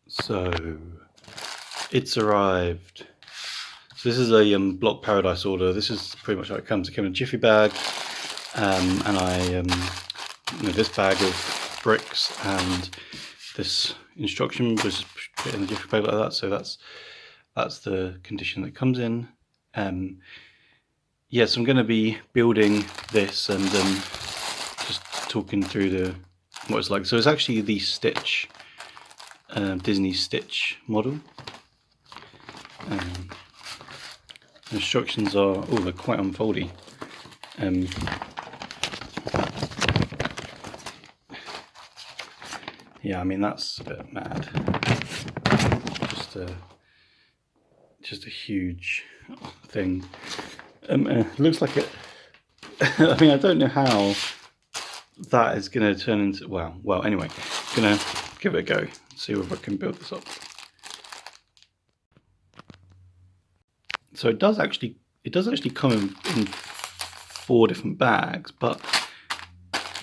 So it's arrived. So this is a block paradise order. This is pretty much how it comes. It came in a jiffy bag, and I this bag of bricks, and this instruction was put in the jiffy bag like that. So that's the condition that comes in. Yes, I'm going to be building this and just talking through what it's like. So it's actually the Stitch, Disney Stitch model. The instructions are, they're quite unfoldy. Yeah, I mean, that's a bit mad. Just a huge thing. It looks like it. I mean, I don't know how that is going to turn into. Well. Anyway, I'm gonna give it a go. See if I can build this up. So it does actually come in 4 different bags, but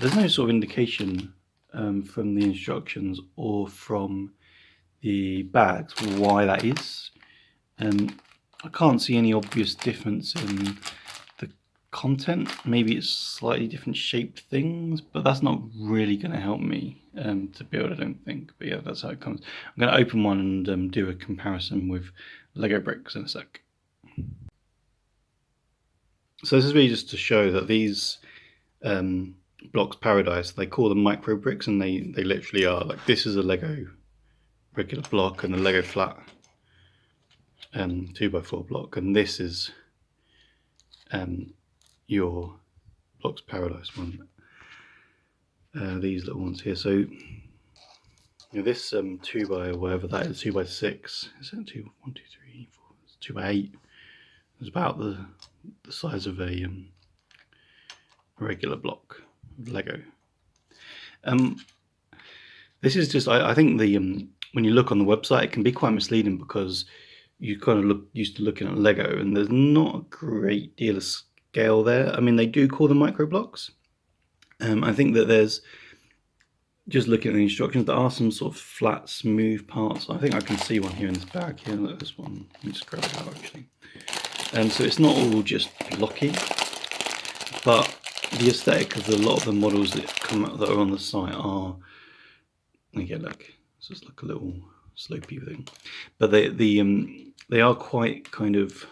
there's no sort of indication from the instructions or from the bags why that is. I can't see any obvious difference in the content. Maybe it's slightly different shaped things, but that's not really going to help me to build, I don't think. But yeah, that's how it comes. I'm going to open one and do a comparison with Lego bricks in a sec. So this is really just to show that these blocks paradise, they call them micro bricks, and they literally are. Like, this is a Lego regular block and a Lego flat 2x4 block, and this is your blocks paradise one. These little ones here. So this 2 by whatever that is, 2x6. Is that 2? 1, 2, 3, 4. It's 2x8. It's about the size of a regular block of Lego. This is just, I think when you look on the website, it can be quite misleading because you kind of used to looking at Lego, and there's not a great deal of scale there. I mean, they do call them micro blocks. I think that there's, just looking at the instructions, there are some sort of flat, smooth parts. I think I can see one here in this bag here. Look at this one. Let me just grab it out actually. So it's not all just blocky, but the aesthetic of a lot of the models that come out that are on the site are, again, look, it's just like a little slopey thing, but they are quite kind of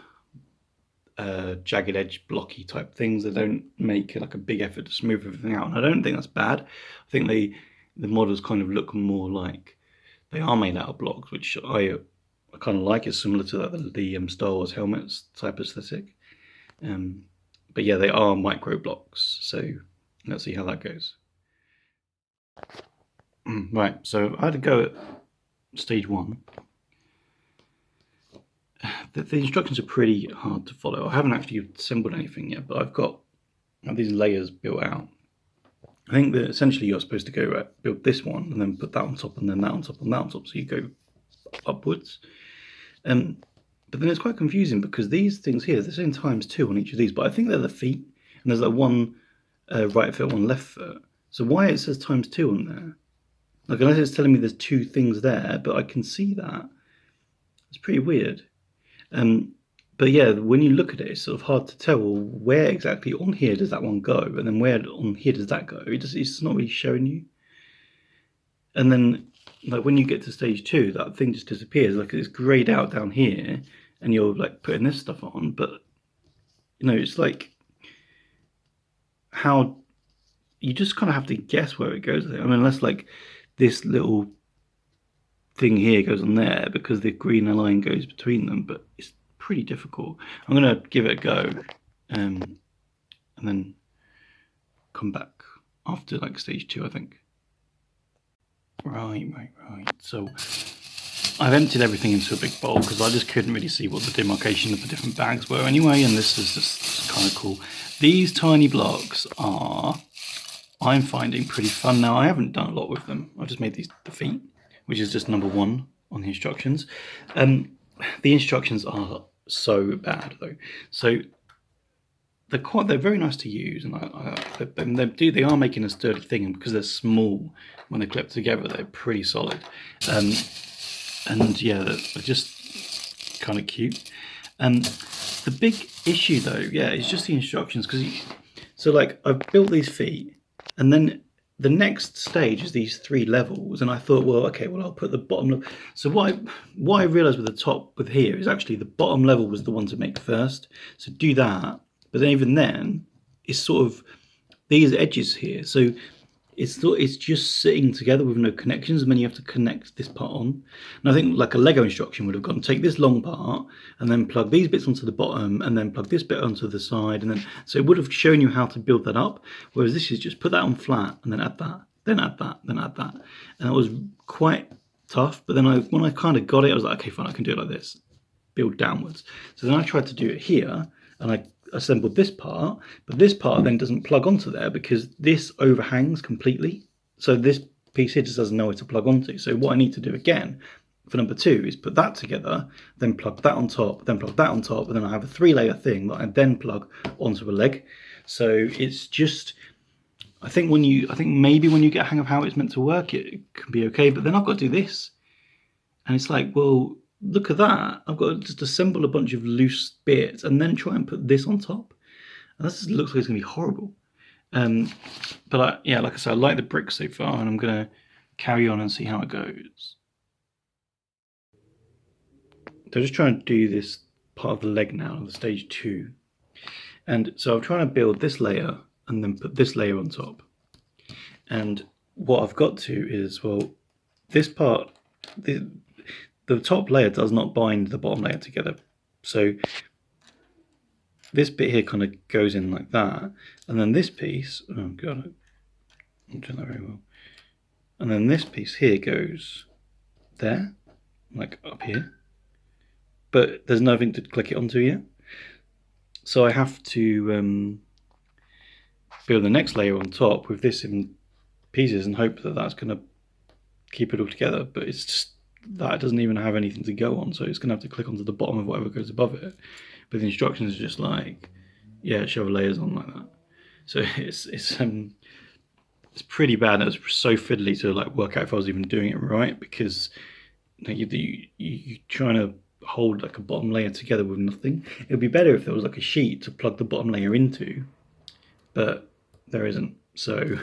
jagged edge blocky type things. They don't make like a big effort to smooth everything out, and I don't think that's bad. I think the models kind of look more like they are made out of blocks, which I kind of like. It's similar to the Star Wars helmets type aesthetic, but yeah, they are micro blocks, so let's see how that goes. Right, so I had to go at stage 1. The instructions are pretty hard to follow. I haven't actually assembled anything yet, but I have these layers built out. I think that essentially you're supposed to go build this one and then put that on top, and then that on top, and that on top, so you go upwards. But then it's quite confusing because these things here, they're saying ×2 on each of these, but I think they're the feet, and there's like one right foot, one left foot. So why it says ×2 on there? Like, unless it's telling me there's 2 things there, but I can see that. It's pretty weird. But yeah, when you look at it, it's sort of hard to tell, well, where exactly on here does that one go, and then where on here does that go? It's not really showing you. And then, like, when you get to stage 2, that thing just disappears. Like, it's grayed out down here, and you're like putting this stuff on, but it's like how you just kind of have to guess where it goes. I mean, unless like this little thing here goes on there because the green line goes between them, but it's pretty difficult. I'm gonna give it a go, and then come back after like stage 2, I think. Right. So I've emptied everything into a big bowl because I just couldn't really see what the demarcation of the different bags were anyway, and this is just kind of cool. These tiny blocks I'm finding pretty fun now. I haven't done a lot with them. I've just made the feet, which is just number 1 on the instructions. The instructions are so bad though. So they're very nice to use, and they are making a sturdy thing, and because they're small, when they're clipped together, they're pretty solid. And yeah, they're just kind of cute. The big issue though, yeah, is just the instructions, because so like I've built these feet, and then the next stage is these 3 levels, and I thought, well, okay, well I'll put the bottom level. So what I realized with the top with here is actually the bottom level was the one to make first. So do that, but then even then, it's sort of these edges here. So it's just sitting together with no connections, and then you have to connect this part on. And I think like a Lego instruction would have gone, take this long part and then plug these bits onto the bottom and then plug this bit onto the side, and then so it would have shown you how to build that up. Whereas this is just put that on flat and then add that, then add that, then add that, and it was quite tough. But then when I kind of got it, I was like, okay, fine, I can do it like this, build downwards. So then I tried to do it here, and I assembled this part, but this part then doesn't plug onto there because this overhangs completely. So this piece here just doesn't know where to plug onto. So what I need to do again for number 2 is put that together, then plug that on top, then plug that on top, and then I have a 3-layer thing that I then plug onto a leg. So it's just, I think maybe when you get a hang of how it's meant to work, it can be okay. But then I've got to do this, and it's like, well, look at that. I've got to just assemble a bunch of loose bits and then try and put this on top. And this looks like it's going to be horrible. But yeah, like I said, I like the bricks so far, and I'm going to carry on and see how it goes. So I'm just trying to do this part of the leg now, the stage 2. And so I'm trying to build this layer and then put this layer on top. And what I've got to is, well, this part, the top layer does not bind the bottom layer together. So this bit here kind of goes in like that. And then this piece, oh God, I'm doing that very well. And then this piece here goes there, like up here. But there's nothing to click it onto yet. So I have to build the next layer on top with this in pieces and hope that that's going to keep it all together. But it's just, that doesn't even have anything to go on, so it's going to have to click onto the bottom of whatever goes above it. But the instructions are just like, yeah, shove layers on like that. So it's pretty bad. It was so fiddly to like work out if I was even doing it right, because you're trying to hold like a bottom layer together with nothing. It would be better if there was like a sheet to plug the bottom layer into, but there isn't. So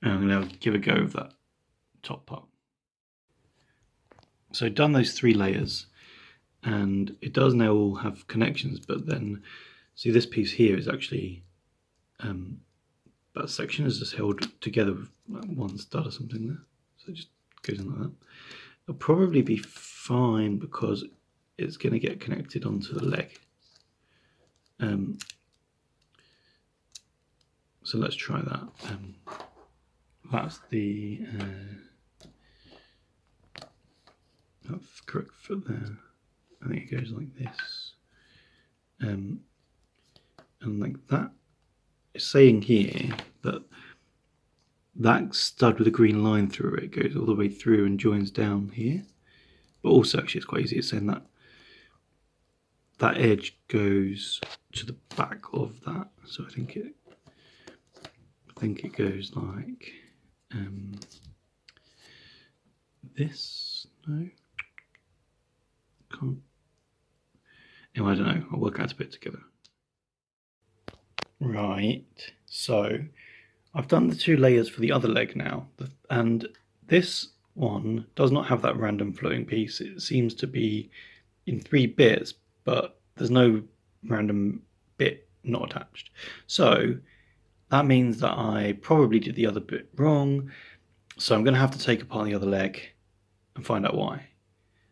I'm going to give a go of that top part. So done those 3 layers, and it does now all have connections, but then see this piece here is actually that section is just held together with like 1 stud or something there, so it just goes in like that. It'll probably be fine because it's going to get connected onto the leg. So let's try that. That's the that's the correct foot there. I think it goes like this, and like that. It's saying here that that stud with a green line through it goes all the way through and joins down here. But also, actually, it's quite easy. It's saying that that edge goes to the back of that. So I think it goes like this. No, can't. Anyway, I don't know. I'll work out a bit together. Right. So I've done the 2 layers for the other leg now, and this one does not have that random floating piece. It seems to be in 3 bits, but there's no random bit not attached. So that means that I probably did the other bit wrong. So I'm going to have to take apart the other leg and find out why.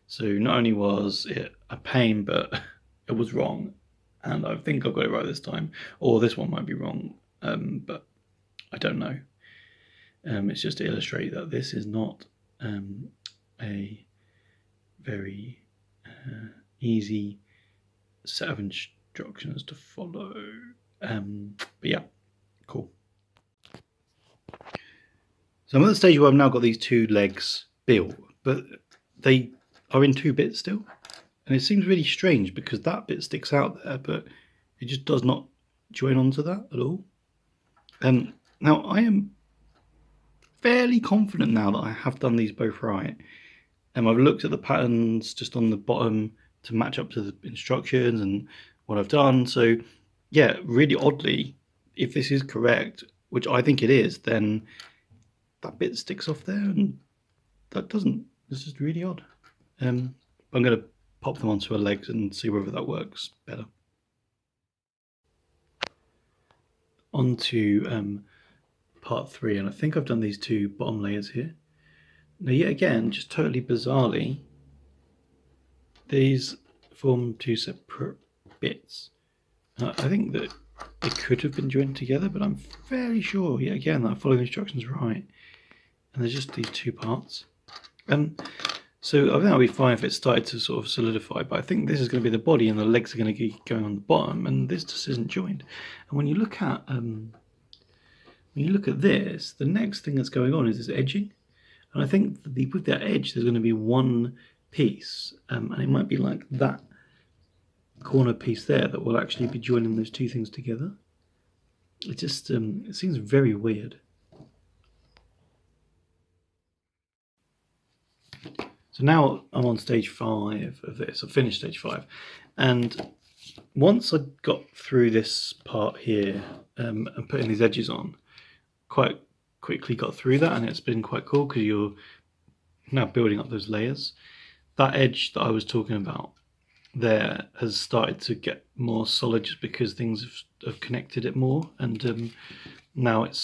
So not only was it a pain, but it was wrong. And I think I've got it right this time. Or this one might be wrong, but I don't know. It's just to illustrate that this is not a very easy set of instructions to follow. But yeah, cool. So I'm at the stage where I've now got these 2 legs built, but they are in 2 bits still. And it seems really strange because that bit sticks out there, but it just does not join onto that at all. Now I am fairly confident now that I have done these both right. I've looked at the patterns just on the bottom to match up to the instructions and what I've done. So yeah, really oddly, if this is correct, which I think it is, then that bit sticks off there and that doesn't. It's just really odd. I'm going to pop them onto her legs and see whether that works better. On to part 3, and I think I've done these 2 bottom layers here. Now yet again, just totally bizarrely, these form 2 separate bits. I think that it could have been joined together, but I'm fairly sure, yet again, that I follow the instructions right. And there's just these 2 parts. So I think that'll be fine if it started to sort of solidify, but I think this is going to be the body and the legs are going to be going on the bottom, and this just isn't joined. And when you look at this, the next thing that's going on is this edging, and I think with that edge there's going to be one piece, and it might be like that corner piece there that will actually be joining those 2 things together. It just it seems very weird. So now I'm on stage 5 of this. I've finished stage 5, and once I got through this part here and putting these edges on, quite quickly got through that, and it's been quite cool because you're now building up those layers. That edge that I was talking about there has started to get more solid just because things have connected it more, and now it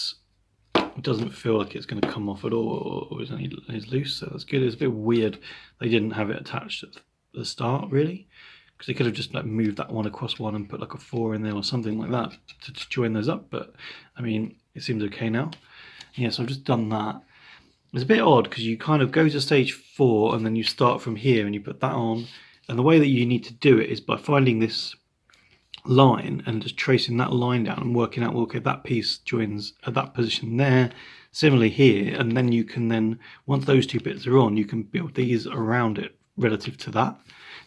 doesn't feel like it's going to come off at all, or is loose, so that's good. It's a bit weird they didn't have it attached at the start, really, because they could have just like moved that one across one and put like a 4 in there or something like that to join those up, but I mean, it seems okay now. Yeah, so I've just done that. It's a bit odd because you kind of go to stage 4 and then you start from here and you put that on, and the way that you need to do it is by finding this line and just tracing that line down and working out, well, okay, that piece joins at that position there, similarly here, and then you can once those 2 bits are on, you can build these around it relative to that,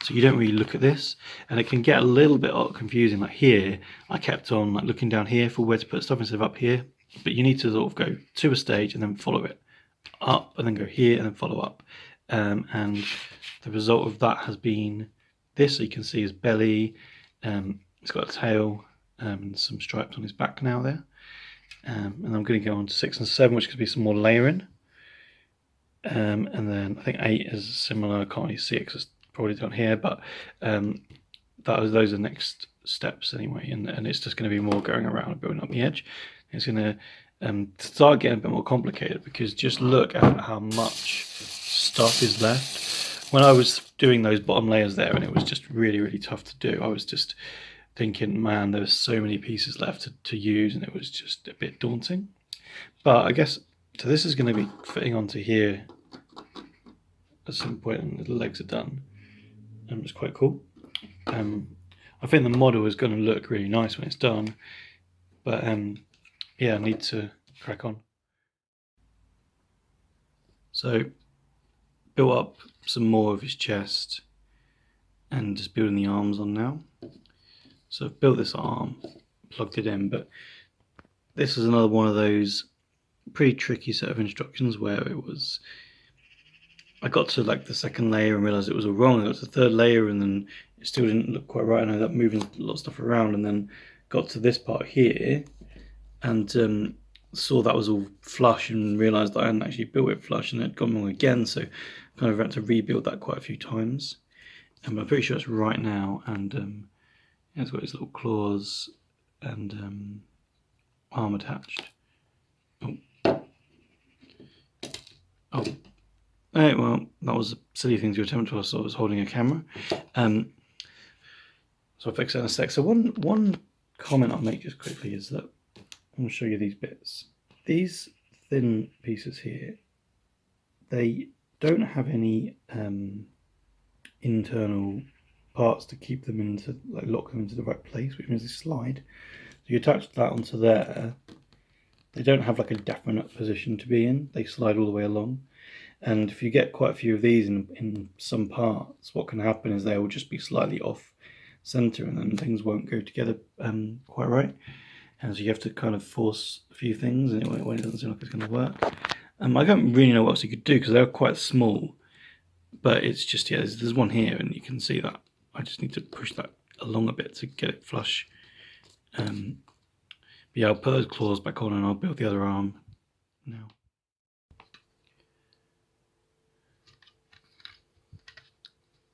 so you don't really look at this, and it can get a little bit confusing. Like here I kept on like looking down here for where to put stuff instead of up here, but you need to sort of go to a stage and then follow it up, and then go here and then follow up, and the result of that has been this. So you can see his belly, it's got a tail, and some stripes on his back now there, and I'm going to go on to 6 and 7, which could be some more layering, and then I think 8 is similar. I can't really see it because it's probably down here, but those are the next steps anyway, and it's just going to be more going around and building up the edge. It's going to start getting a bit more complicated because just look at how much stuff is left. When I was doing those bottom layers there, and it was just really, really tough to do, I was just thinking, man, there's so many pieces left to use, and it was just a bit daunting. But I guess, so this is going to be fitting onto here at some point, and the legs are done, and it's quite cool. I think the model is going to look really nice when it's done, but yeah, I need to crack on. So built up some more of his chest and just building the arms on now. So I've built this arm, plugged it in, but this is another one of those pretty tricky set of instructions where it was, I got to like the 2nd layer and realised it was all wrong. I got to the 3rd layer and then it still didn't look quite right, and I ended up moving a lot of stuff around, and then got to this part here and saw that was all flush and realised that I hadn't actually built it flush and it had gone wrong again, so kind of had to rebuild that quite a few times. And I'm pretty sure it's right now, and it's got his little claws and arm attached. Oh, hey, well, that was a silly thing to attempt whilst I was holding a camera. So I'll fix that in a sec. So one comment I'll make just quickly is that I'm going to show you these bits. These thin pieces here, they don't have any internal parts to keep them into, like lock them into the right place, which means they slide. So you attach that onto there, they don't have like a definite position to be in, they slide all the way along. And if you get quite a few of these in some parts, what can happen is they will just be slightly off center, and then things won't go together quite right. And so you have to kind of force a few things, and when it doesn't seem like it's going to work. I don't really know what else you could do because they're quite small, but it's just, yeah, there's one here, and you can see that I just need to push that along a bit to get it flush. But yeah, I'll put those claws back on and I'll build the other arm now.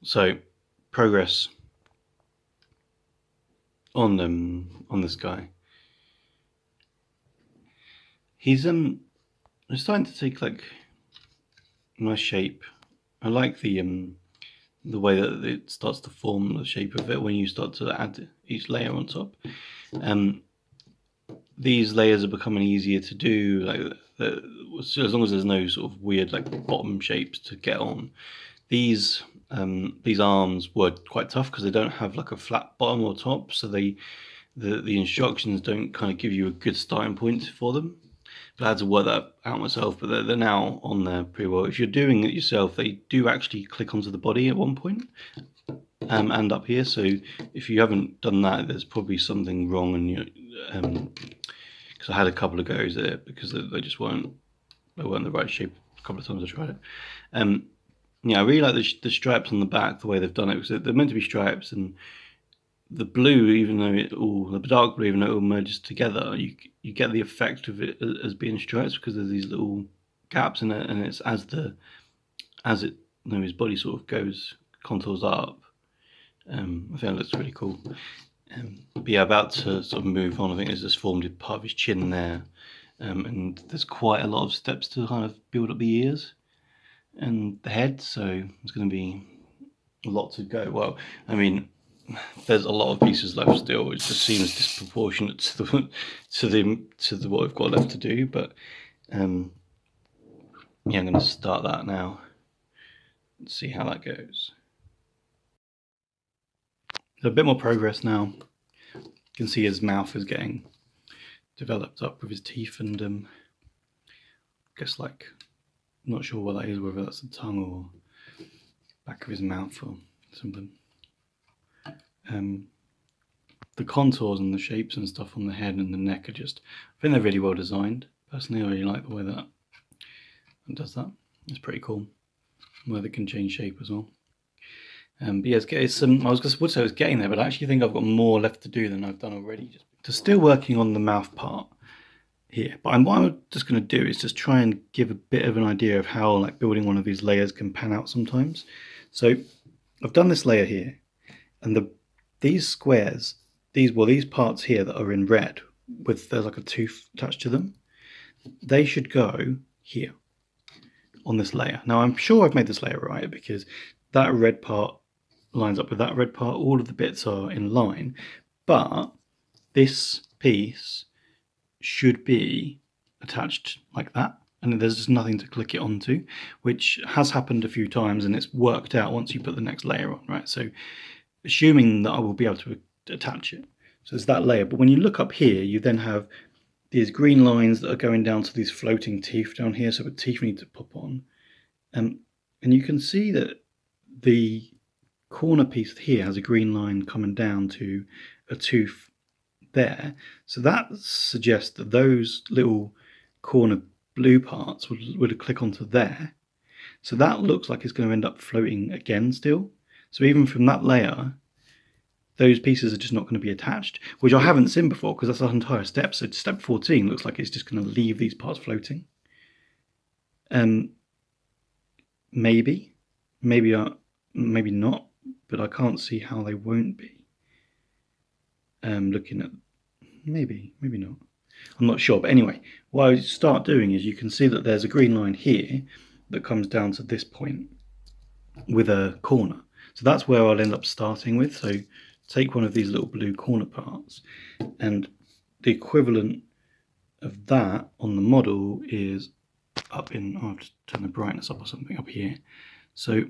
So, progress on this guy. He's starting to take like a nice shape. I like the way that it starts to form the shape of it when you start to add each layer on top. These layers are becoming easier to do, like as long as there's no sort of weird like bottom shapes to get on. These arms were quite tough because they don't have like a flat bottom or top, so the instructions don't kind of give you a good starting point for them. But I had to work that out myself, but they're now on there pretty well. If you're doing it yourself, they do actually click onto the body at one point, and up here. So if you haven't done that, there's probably something wrong, and you because I had a couple of goes at it because they just weren't the right shape. A couple of times I tried it. Yeah, I really like the stripes on the back, the way they've done it, because they're meant to be stripes, and the blue, even though the dark blue, even though it all merges together, you get the effect of it as being stripes because there's these little gaps in it, and it's as his body sort of contours up. I think it looks really cool. But yeah, about to sort of move on. I think it's just formed part of his chin there, and there's quite a lot of steps to kind of build up the ears and the head, so there's going to be a lot to go. Well, I mean, there's a lot of pieces left still, which just seems disproportionate to what we've got left to do. But yeah, I'm going to start that now and see how that goes. There's a bit more progress now. You can see his mouth is getting developed up with his teeth, and I guess like, I'm not sure what that is, whether that's the tongue or back of his mouth or something. The contours and the shapes and stuff on the head and the neck are just, I think they're really well designed. Personally, I really like the way that it does that. It's pretty cool. Where they can change shape as well. But yeah, I would say I was getting there, but I actually think I've got more left to do than I've done already. So still working on the mouth part here, but what I'm just going to do is just try and give a bit of an idea of how like building one of these layers can pan out sometimes. So I've done this layer here, and these squares, these parts here that are in red with there's like a tooth attached to them, they should go here on this layer. Now I'm sure I've made this layer right because that red part lines up with that red part. All of the bits are in line, but this piece should be attached like that, and there's just nothing to click it onto, which has happened a few times, and it's worked out once you put the next layer on, right? So assuming that I will be able to attach it, so there's that layer. But when you look up here, you then have these green lines that are going down to these floating teeth down here, so the teeth need to pop on, and you can see that the corner piece here has a green line coming down to a tooth there, so that suggests that those little corner blue parts would click onto there, so that looks like it's going to end up floating again still. So even from that layer, those pieces are just not going to be attached, which I haven't seen before because that's an entire step. So step 14 looks like it's just going to leave these parts floating. Maybe not, but I can't see how they won't be. Looking at maybe not. I'm not sure, but anyway, what I start doing is you can see that there's a green line here that comes down to this point with a corner. So that's where I'll end up starting with. So take one of these little blue corner parts, and the equivalent of that on the model is up in, I'll just turn the brightness up or something up here. So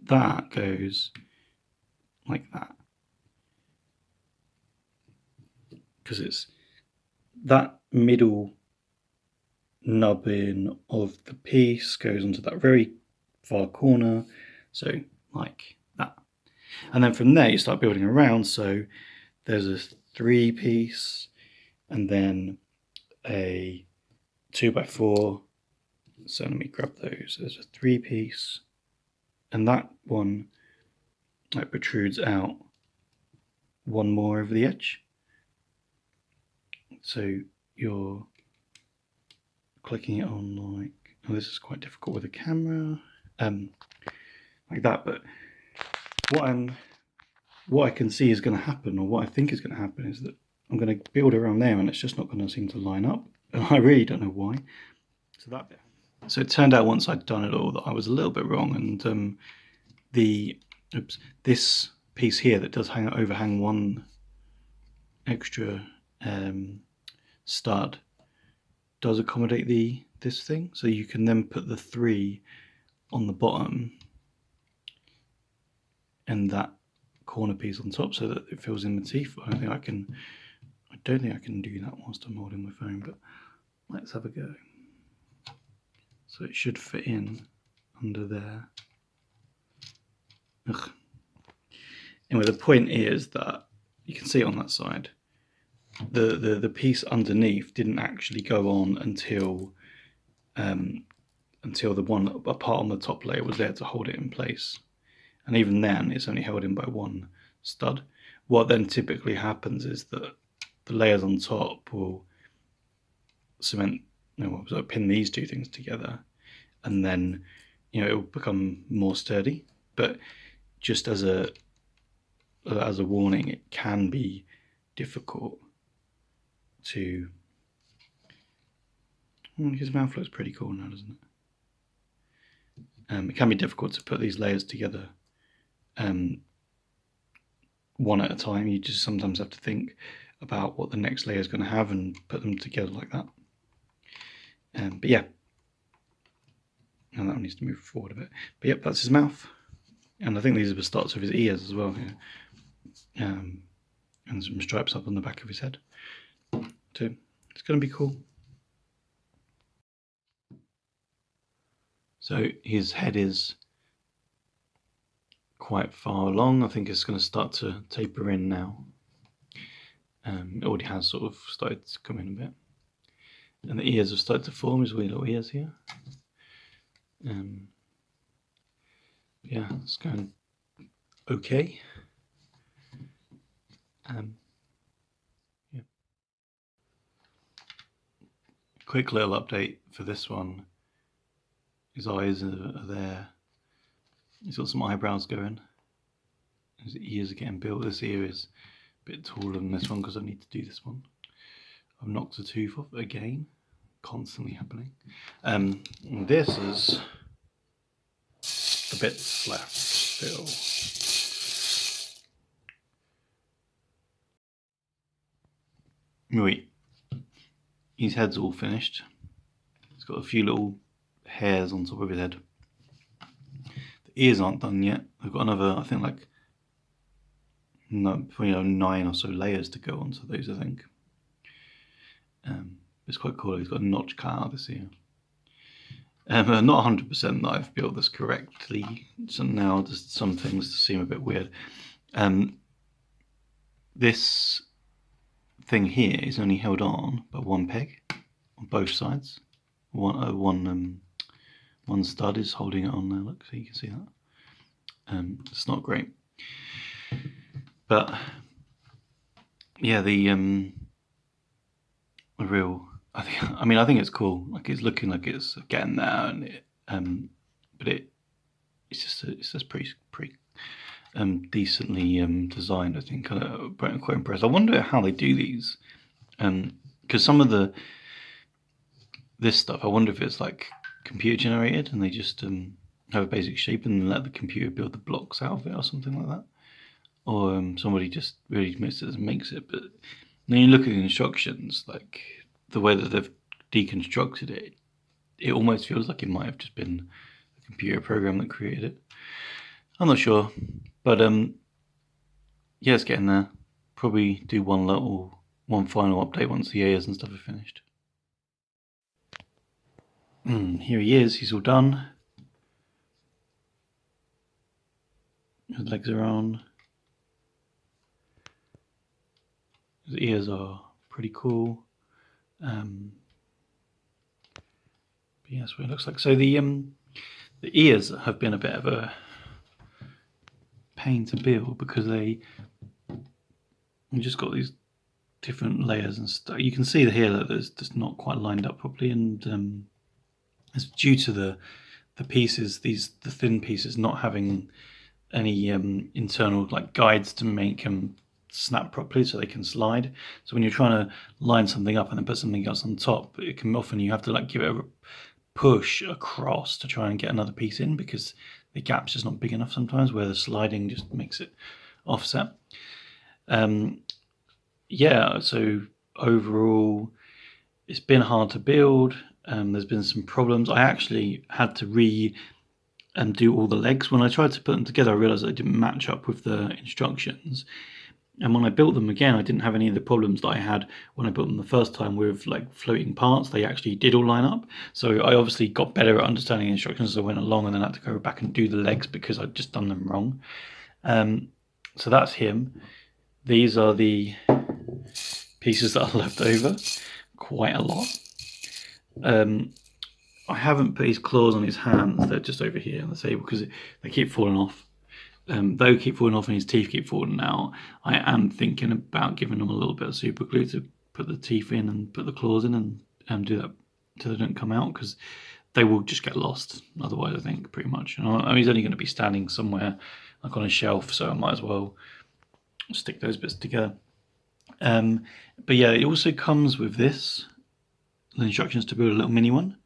that goes like that, because it's that middle nubbin of the piece goes onto that very far corner, so like that. And then from there you start building around. So there's a 3-piece and then a 2x4. So let me grab those. There's a 3-piece and that one like protrudes out one more over the edge. So you're clicking it on like, oh, this is quite difficult with a camera, like that. But what I can see is going to happen, or what I think is going to happen, is that I'm going to build around there, and it's just not going to seem to line up, and I really don't know why. So that bit. So it turned out once I'd done it all that I was a little bit wrong, and this piece here that does overhang one extra stud does accommodate this thing, so you can then put the 3 on the bottom and that corner piece on top so that it fills in the teeth. I don't think I can do that whilst I'm holding my phone, but let's have a go. So it should fit in under there. Ugh. Anyway, the point is that you can see it on that side. The piece underneath didn't actually go on until the one part on the top layer was there to hold it in place, and even then it's only held in by one stud. What then typically happens is that the layers on top will cement, pin these two things together, and then it will become more sturdy. But just as a warning, it can be difficult to. His mouth looks pretty cool now, doesn't it? It can be difficult to put these layers together one at a time. You just sometimes have to think about what the next layer is going to have and put them together like that. But yeah, and that one needs to move forward a bit. But yep, that's his mouth, and I think these are the starts of his ears as well. And some stripes up on the back of his head. So it's going to be cool. So his head is quite far along. I think it's going to start to taper in now. It already has sort of started to come in a bit. And the ears have started to form, his wee little ears here. Yeah, it's going okay. Yeah. Quick little update for this one. His eyes are there. He's got some eyebrows going. His ears are getting built. This ear is a bit taller than this one because I need to do this one. I've knocked a tooth off again. Constantly happening. And this is a bit left still. Right. His head's all finished. He's got a few little hairs on top of his head. The ears aren't done yet. I've got another, I think, like 9 or so layers to go onto those, I think. It's quite cool. He's got a notch cut out of this ear. Not 100% that I've built this correctly. So now just some things seem a bit weird. This thing here is only held on by one peg on both sides. One stud is holding it on there. Look, so you can see that. It's not great, but yeah, the real. I think it's cool. Like it's looking like it's getting there, and but it's just pretty decently designed. I think I'm quite impressed. I wonder how they do these, because some of this stuff, I wonder if it's like computer generated and they just have a basic shape and then let the computer build the blocks out of it or something like that, or somebody just really makes it. But when you look at the instructions, like the way that they've deconstructed it, it almost feels like it might have just been a computer program that created it. I'm not sure, but yeah, it's getting there. Probably do one final update once the ears and stuff are finished. Here he is. He's all done. His legs are on. His ears are pretty cool. But yeah, that's what it looks like. So the ears have been a bit of a pain to build because you just got these different layers and stuff. You can see here that there's just not quite lined up properly, and it's due to the pieces, the thin pieces, not having any internal like guides to make them snap properly so they can slide. So when you're trying to line something up and then put something else on top, it can often you have to like give it a push across to try and get another piece in because the gap's just not big enough sometimes where the sliding just makes it offset. Yeah, so overall it's been hard to build. There's been some problems. I actually had to do all the legs. When I tried to put them together, I realized they didn't match up with the instructions. And when I built them again, I didn't have any of the problems that I had when I built them the first time with like floating parts. They actually did all line up. So I obviously got better at understanding the instructions as I went along, and then I had to go back and do the legs because I'd just done them wrong. So that's him. These are the pieces that are left over, quite a lot. I haven't put his claws on his hands, they're just over here on the table because they keep falling off. They keep falling off and his teeth keep falling out. I am thinking about giving them a little bit of super glue to put the teeth in and put the claws in and do that so they don't come out, because they will just get lost otherwise, I think, pretty much. And he's only going to be standing somewhere like on a shelf, so I might as well stick those bits together. But yeah, it also comes with this, the instructions to build a little mini one,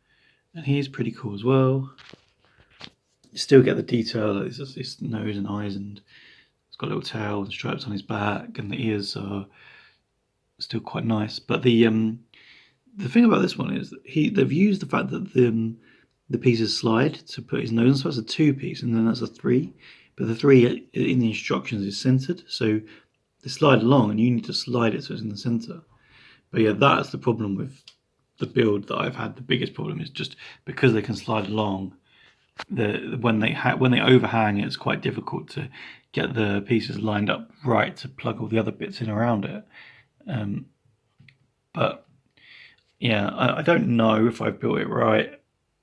and he's pretty cool as well. You still get the detail, like his nose and eyes, and it's got a little tail and stripes on his back, and the ears are still quite nice. But the thing about this one is that they've used the fact that the pieces slide to put his nose on, so that's a 2-piece, and then that's a 3. But the 3 in the instructions is centered, so they slide along, and you need to slide it so it's in the center. But yeah, that's the problem with the build that I've had. The biggest problem is just because they can slide along. When they overhang, it's quite difficult to get the pieces lined up right to plug all the other bits in around it. But yeah, I don't know if I've built it right,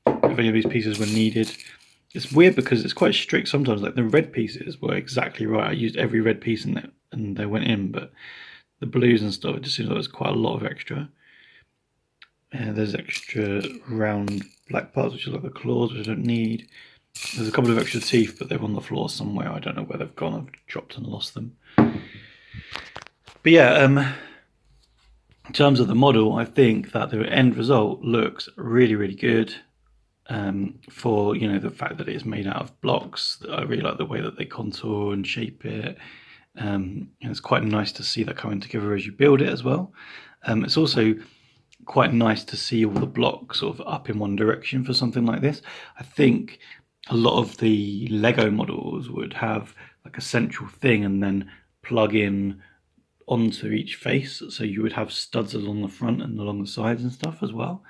if any of these pieces were needed. It's weird because it's quite strict sometimes. Like the red pieces were exactly right. I used every red piece in it and they went in, but the blues and stuff, it just seems like there's quite a lot of extra. And there's extra round black parts, which are like the claws, which I don't need. There's a couple of extra teeth, but they're on the floor somewhere. I don't know where they've gone. I've dropped and lost them. But yeah, in terms of the model, I think that the end result looks really, really good. For the fact that it's made out of blocks, I really like the way that they contour and shape it. And it's quite nice to see that coming together as you build it as well. It's also quite nice to see all the blocks sort of up in one direction for something like this. I think a lot of the Lego models would have like a central thing and then plug in onto each face, so you would have studs along the front and along the sides and stuff as well.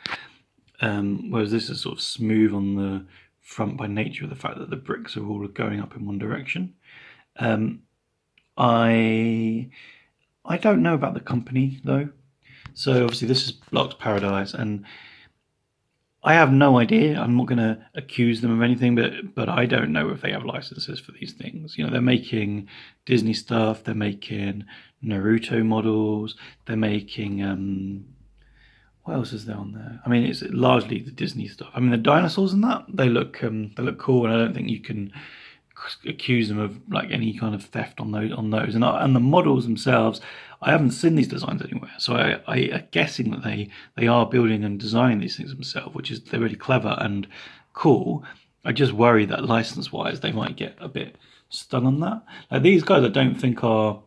Whereas this is sort of smooth on the front by nature of the fact that the bricks are all going up in one direction. I don't know about the company though. So obviously this is Blocks Paradise, and I have no idea. I'm not going to accuse them of anything, but I don't know if they have licenses for these things. They're making Disney stuff, they're making Naruto models, they're making what else is there on there? I mean, it's largely the Disney stuff. I mean, the dinosaurs and that, they look cool, and I don't think you can accuse them of like any kind of theft on those. And the models themselves, I haven't seen these designs anywhere, so I am guessing that they are building and designing these things themselves, which is they're really clever and cool. I just worry that license-wise, they might get a bit stung on that. Like these guys, I don't think are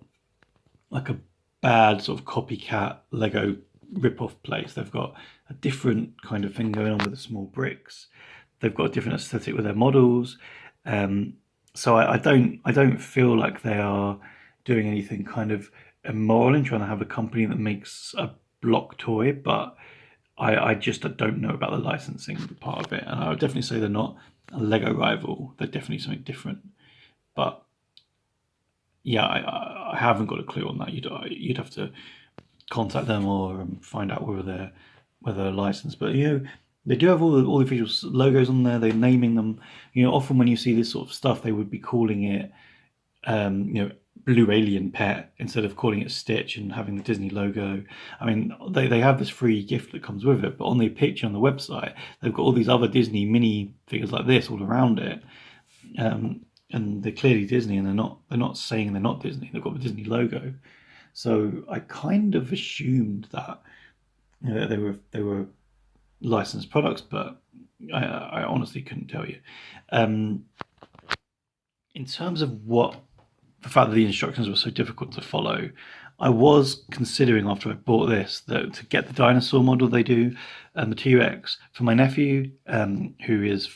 like a bad sort of copycat Lego rip-off place. They've got a different kind of thing going on with the small bricks. They've got a different aesthetic with their models. So I don't feel like they are doing anything kind of immoral in trying to have a company that makes a block toy, but I just don't know about the licensing part of it. And I would definitely say they're not a Lego rival. They're definitely something different. But yeah, I haven't got a clue on that. You'd have to contact them or find out whether they're licensed. But they do have all the official logos on there. They're naming them. Often when you see this sort of stuff, they would be calling it blue alien pet instead of calling it Stitch and having the Disney logo. I mean, they have this free gift that comes with it, but on the picture on the website, they've got all these other Disney mini figures like this all around it, and they're clearly Disney, and they're not saying they're not Disney. They've got the Disney logo, so I kind of assumed that they were licensed products, but I honestly couldn't tell you. In terms of what the fact that the instructions were so difficult to follow, I was considering after I bought this that to get the dinosaur model they do, and the T-Rex for my nephew, who is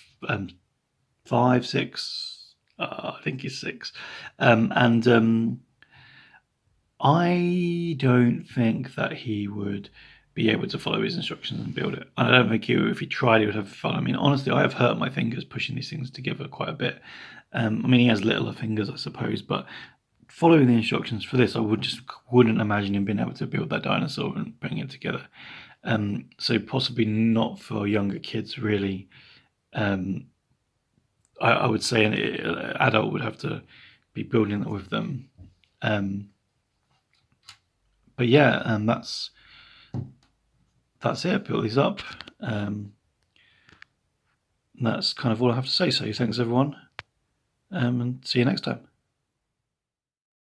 5, 6, I think he's 6, and I don't think that he would be able to follow his instructions and build it. I don't think if he tried, he would have fun. I mean, honestly, I have hurt my fingers pushing these things together quite a bit. I mean, he has littler fingers, I suppose, but following the instructions for this, I wouldn't imagine him being able to build that dinosaur and bring it together. So possibly not for younger kids, really. I would say an adult would have to be building it with them. But yeah, that's it. I built these up. That's kind of all I have to say. So thanks everyone, and see you next time.